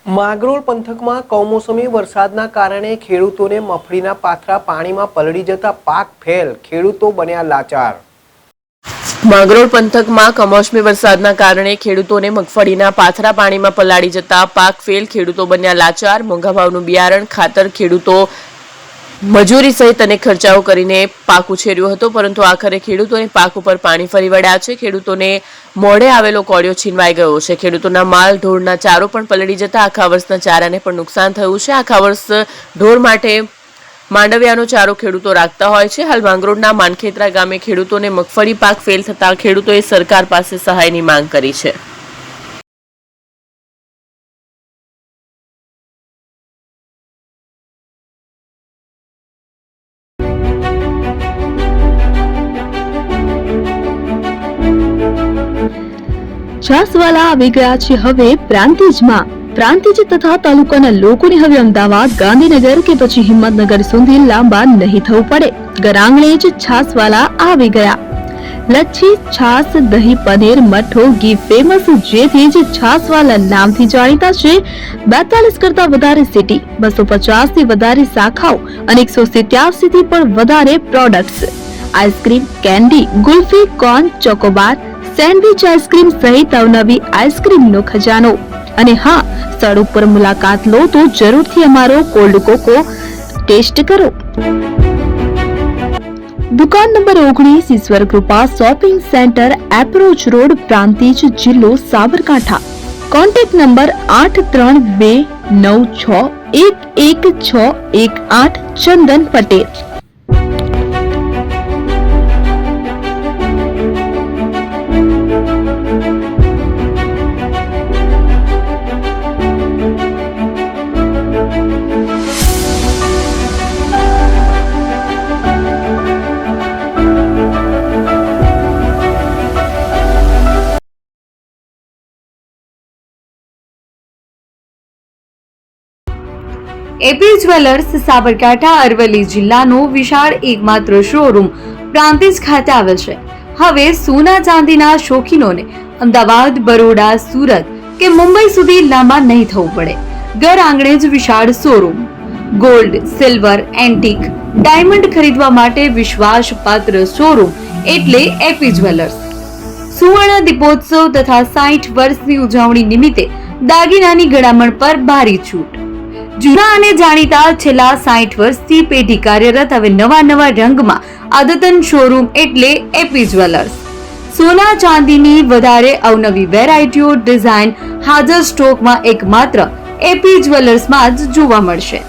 માંગરોળ પંથકમાં કમોસમી વરસાદના કારણે ખેડૂતોને મગફળીના પાથરા પાણીમાં પલળી જતા પાક ફેલ, ખેડૂતો બન્યા લાચાર। માંગરોળ પંથકમાં કમોસમી વરસાદના કારણે ખેડૂતોને મગફળીના પાથરા પાણીમાં પલાળી જતા પાક ફેલ, ખેડૂતો બન્યા લાચાર। મોંઘા ભાવનું બિયારણ, ખાતર, ખેડૂતો મજૂરી સહિત અનેક ખર્ચાઓ કરીને પાક ઉછેર્યો હતો, પરંતુ આખરે ખેડૂતોને પાક ઉપર પાણી ફરી વળ્યા છે। ખેડૂતોને મોઢે આવેલો કોળિયો છીનવાઈ ગયો છે। ખેડૂતોના માલ ઢોરના ચારો પણ પલળી જતા આખા વર્ષના ચારાને પણ નુકસાન થયું છે। આખા વર્ષ ઢોર માટે માંડવિયાનો ચારો ખેડૂતો રાખતા હોય છે। હાલ માંગરોળના માનખેત્રા ગામે ખેડૂતોને મગફળી પાક ફેલ થતા ખેડૂતોએ સરકાર પાસે સહાયની માંગ કરી છે। છાસવાલા આવી ગયા છે હવે પ્રાંતિજમાં। પ્રાંતિજ તથા તાલુકાના લોકોને હવે અમદાવાદ, ગાંધીનગર કે પછી હિંમતનગર સુધી લાંબા નહીં થવું પડે। ઘર આંગણે જ છાસવાલા આવી ગયા। લચ્છી, છાસ, દહીં, પનીર, મઠો, ઘી ફેમસ, જેથી જ છાસવાલા નામથી જાણીતા છે। 42 કરતા વધારે સિટી, 250 થી વધારે શાખાઓ અને 187 થી પણ વધારે products. Ice cream, candy, kulfi, corn, Chocobar, sandwich ice cream સહિત અવનવી આઈસ્ક્રીમનો ખજાનો। અને હા, સ્થળ ઉપર મુલાકાત લો તો જરૂરથી અમારો કોલ્ડ કોકો ટેસ્ટ કરો। દુકાન number 19, Ishwar Krupa shopping centre, approach road, Prantij, જિલ્લો Sabarkantha. Contact number 8329611618, Chandan Patel. AP jewellers Sabarkantha Aravalli જિલ્લાનો વિશાળ એકમાત્ર શોરૂમ પ્રાંતિજ ખાતે આવેલ છે। હવે સોના ચાંદીના શોખીનોને અમદાવાદ, બરોડા, સુરત કે મુંબઈ સુધી લાંબા નહીં થવું પડે। ઘર આંગણે જ વિશાળ showroom. Gold, silver, antique, diamond ખરીદવા માટે વિશ્વાસપાત્ર શોરૂમ એટલે એપી જ્વેલર્સ। સુવર્ણ દીપોત્સવ તથા 60 વર્ષની ઉજવણી નિમિત્તે દાગીનાની ગળામણ પર ભારી છૂટ। જૂના અને જાણીતા છેલ્લા 60 વર્ષથી પેઢી કાર્યરત હવે નવા રંગમાં અદ્યતન શોરૂમ એટલે એપી જ્વેલર્સ। સોના ચાંદીની વધારે અવનવી વેરાયટીઓ, ડિઝાઇન હાજર સ્ટોકમાં એકમાત્ર એપી જ્વેલર્સમાં જ જોવા મળશે।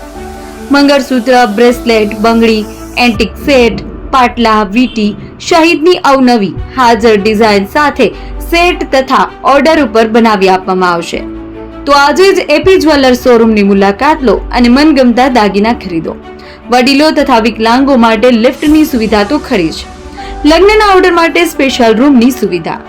મંગળસૂત્ર, બ્રેસલેટ, બંગડી, એન્ટિક સેટ, પાટલા, વીટી સહિતની અવનવી હાજર ડિઝાઇન સાથે સેટ તથા ઓર્ડર ઉપર બનાવી આપવામાં આવશે। તો આજે જ એપી જ્વેલર્સ શોરૂમની મુલાકાત લો અને મનગમતા દાગીના ખરીદો। વડીલો તથા વિકલાંગો માટે લિફ્ટની સુવિધા તો ખરી જ, લગ્નના ઓર્ડર માટે સ્પેશિયલ રૂમની સુવિધા।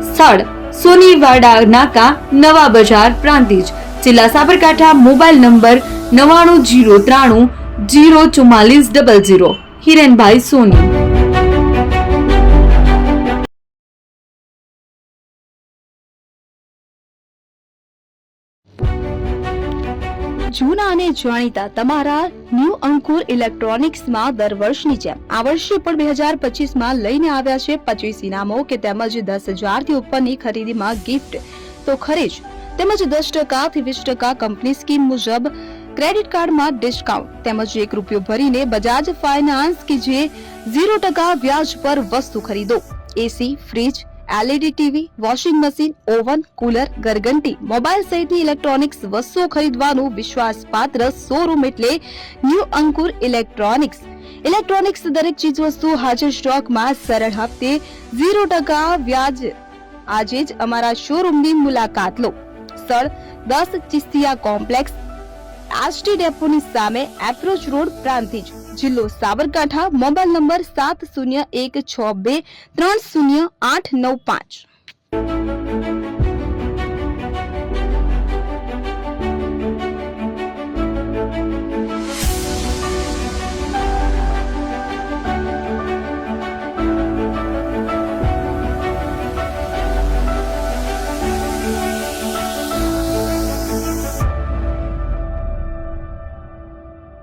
સ્થળ સોનીવાડા નાકા, નવા બજાર, પ્રાંતિજ, જિલ્લા સાબરકાંઠા। Mobile number 9903004400। હિરેનભાઈ સોની। જૂના અને જાણીતા તમારા ન્યૂ અંકુર ઇલેક્ટ્રોનિક્સમાં દર વર્ષની જેમ આ વર્ષે પણ 2025માં લઈને આવ્યા છે 25 ઇનામો કે તેમજ 10,000 થી ઉપરની ખરીદીમાં ગિફ્ટ તો ખરી જ, તેમજ 10% થી 20% કંપની સ્કીમ મુજબ ક્રેડિટ કાર્ડમાં ડિસ્કાઉન્ટ, તેમજ 1 રૂપિયો ભરીને બજાજ ફાઇનાન્સ કે જે 0% વ્યાજ પર વસ્તુ ખરીદો। AC, fridge, LED TV, washing machine, oven, cooler, ગરગંટી, મોબાઈલ સહિતની ઇલેક્ટ્રોનિક્સ વસ્તુઓ ખરીદવાનું વિશ્વાસપાત્ર શોરૂમ એટલે ન્યૂ અંકુર ઇલેક્ટ્રોનિક્સ। ઇલેક્ટ્રોનિક્સ દરેક ચીજ વસ્તુ હાજર સ્ટોકમાં, સરળ હપ્તે, 0% વ્યાજ। આજે જ અમારા શોરૂમની મુલાકાત લો। સ્થળ 10 ચિસ્તિયા કોમ્પ્લેક્સ, આષ્ટી ડેપોની સામે, એપ્રોચ રોડ, પ્રાંતિજ, જિલ્લો સાબરકાંઠા। Mobile number 7016230895।